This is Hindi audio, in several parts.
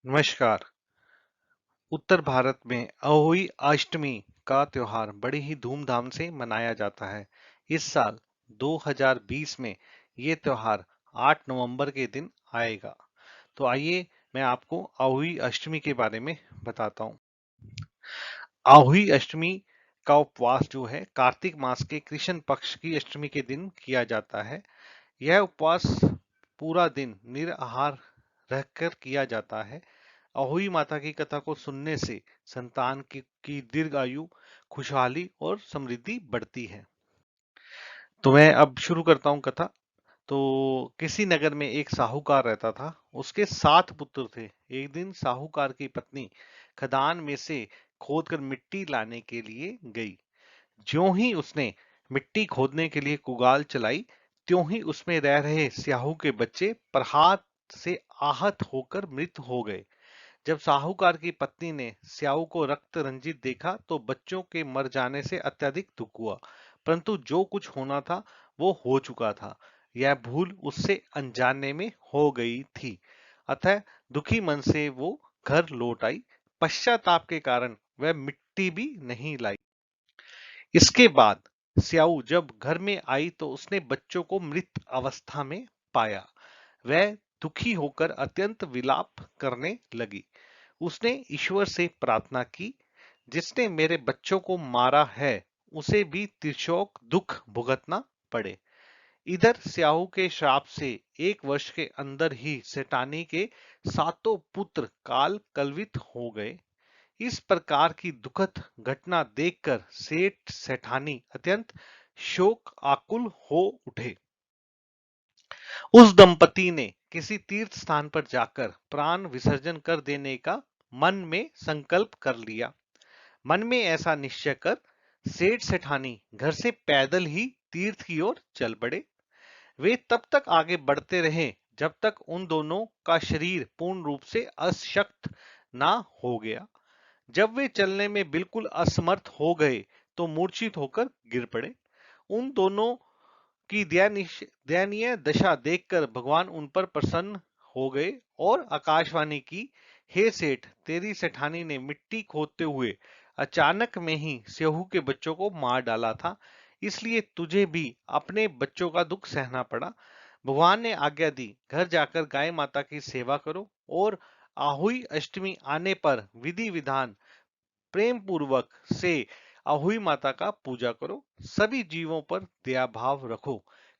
नमस्कार। उत्तर भारत में अहोई अष्टमी का त्योहार बड़े ही धूमधाम से मनाया जाता है। इस साल 2020 में ये त्योहार 8 नवंबर के दिन आएगा। तो आइए मैं आपको अहोई अष्टमी के बारे में बताता हूँ। अहोई अष्टमी का उपवास जो है कार्तिक मास के कृष्ण पक्ष की अष्टमी के दिन किया जाता है। यह उपवास पूरा दिन निराहार रहकर किया जाता है। अहोई माता की कथा को सुनने से संतान की दीर्घ आयु, खुशहाली और समृद्धि बढ़ती है। तो मैं अब शुरू करता हूँ कथा। तो किसी नगर में एक साहूकार रहता था। उसके 7 पुत्र थे। एक दिन साहूकार की पत्नी खदान में से खोदकर मिट्टी लाने के लिए गई। ज्यों ही उसने मिट्टी खोदने के लिए कुगाल चलाई, त्यों ही उसमें रह रहे स्याहू के बच्चे प्रहात से आहत होकर मृत हो गए। जब साहूकार की पत्नी ने स्याऊ को रक्त रंजित देखा तो बच्चों के मर जाने से अत्यधिक दुख हुआ, परंतु जो कुछ होना था वो हो चुका था। यह भूल उससे अनजाने में हो गई थी। अतः दुखी मन से वो घर लौट आई। पश्चाताप के कारण वह मिट्टी भी नहीं लाई। इसके बाद स्याऊ जब घर में आई तो उसने बच्चों को मृत अवस्था में पाया। वह दुखी होकर अत्यंत विलाप करने लगी। उसने ईश्वर से प्रार्थना की, जिसने मेरे बच्चों को मारा है उसे भी त्रिशोक दुख भुगतना पड़े। इधर स्याहू के श्राप से 1 वर्ष के अंदर ही सेठानी के 7 पुत्र काल कलवित हो गए। इस प्रकार की दुखद घटना देखकर सेठ सेठानी अत्यंत शोक आकुल हो उठे। उस दंपति ने किसी तीर्थ स्थान पर जाकर प्राण विसर्जन कर देने का मन में संकल्प कर लिया। मन में ऐसा निश्चय कर सेठ सेठानी घर से पैदल ही तीर्थ की ओर चल पड़े। वे तब तक आगे बढ़ते रहे जब तक उन दोनों का शरीर पूर्ण रूप से अशक्त ना हो गया। जब वे चलने में बिल्कुल असमर्थ हो गए तो मूर्छित होकर गिर पड़े। उन दोनों की दयनीय दशा देखकर भगवान उन पर प्रसन्न हो गए और आकाशवाणी की, हे सेठ, तेरी सेठानी ने मिट्टी खोदते हुए अचानक में ही स्याहू के बच्चों को मार डाला था, इसलिए तुझे भी अपने बच्चों का दुख सहना पड़ा। भगवान ने आज्ञा दी, घर जाकर गाय माता की सेवा करो और आहुई अष्टमी आने पर विधि विधान प्रेम पूर्वक से अहुई माता का पूजा करो। सभी जीवों पर दया भाव रखो।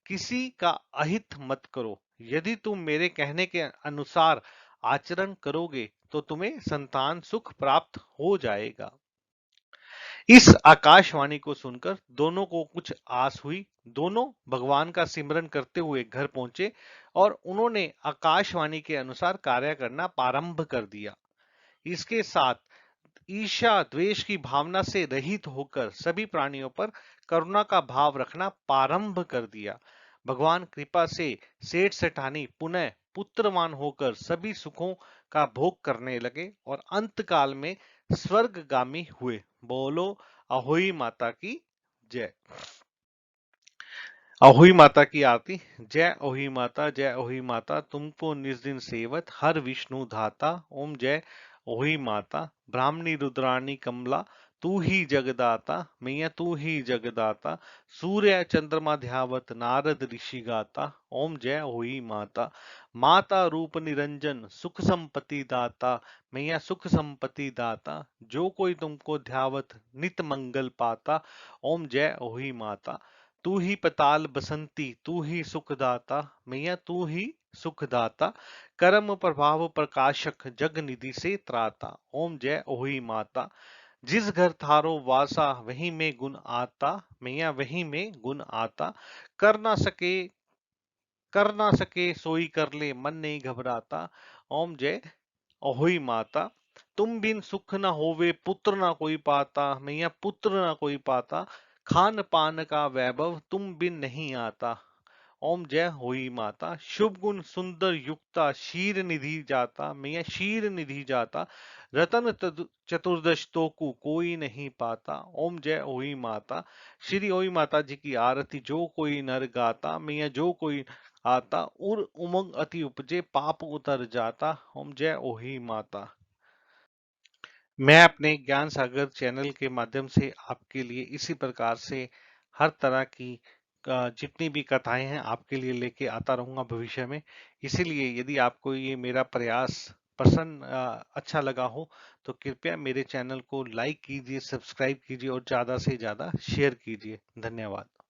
किसी का अहित मत करो। यदि तुम मेरे कहने के अनुसार आचरण करोगे तो तुम्हें संतान सुख प्राप्त हो जाएगा। इस आकाशवाणी को सुनकर दोनों को कुछ आस हुई। दोनों भगवान का सिमरन करते हुए घर पहुंचे और उन्होंने आकाशवाणी के अनुसार कार्य करना प्रारंभ कर दिया। इसके साथ ईर्ष्या द्वेष की भावना से रहित होकर सभी प्राणियों पर करुणा का भाव रखना प्रारंभ कर दिया। भगवान कृपा से सेठ सेठानी पुनः पुत्रवान होकर सभी सुखों का भोग करने लगे और अंत काल में स्वर्गगामी हुए। बोलो अहोई माता की जय। अहोई माता की आरती। जय अहोई माता, जय अहोई माता, तुमको निज दिन सेवत हर विष्णु धाता। ओम जय अहोई माता। ब्राह्मणी रुद्राणी कमला, तू ही जगदाता, मैया तू ही जगदाता। सूर्य चंद्रमा ध्यावत नारद ऋषि गाता। ओम जय अहोई माता। माता रूप निरंजन सुख संपत्ति दाता, मैया सुख संपत्ति दाता। जो कोई तुमको ध्यावत नित मंगल पाता। ओम जय अहोई माता। तू ही पताल बसंती, तू ही सुखदाता, मैया तू ही सुखदाता। कर्म प्रभाव प्रकाशक जग निधि से त्राता। ओम जय ओही माता। जिस घर थारो वासा वहीं में गुण आता, मैया वहीं में गुण आता। कर ना सके कर ना सके सोई कर ले, मन नहीं घबराता। ओम जय अहोई माता। तुम बिन सुख न होवे पुत्र ना कोई पाता, मैया पुत्र ना कोई पाता। खान पान का वैभव तुम बिन नहीं आता। ओम जय होई माता। शुभ गुण सुंदर युक्ता शीर निधि जाता, मैया शीर निधि जाता। रतन चतुर्दश तो को कोई नहीं पाता। ओम जय होई माता। श्री ओई माता जी की आरती जो कोई नर गाता, मैया जो कोई आता, उर उमंग अति उपजे, पाप उतर जाता, ओम जय ओही माता। मैं अपने ज्ञान सागर चैनल के माध्यम से आपके लिए इसी प्रकार से हर तरह की जितनी भी कथाएं हैं आपके लिए लेके आता रहूंगा भविष्य में। इसीलिए यदि आपको ये मेरा प्रयास पसंद अच्छा लगा हो तो कृपया मेरे चैनल को लाइक कीजिए, सब्सक्राइब कीजिए और ज्यादा से ज्यादा शेयर कीजिए। धन्यवाद।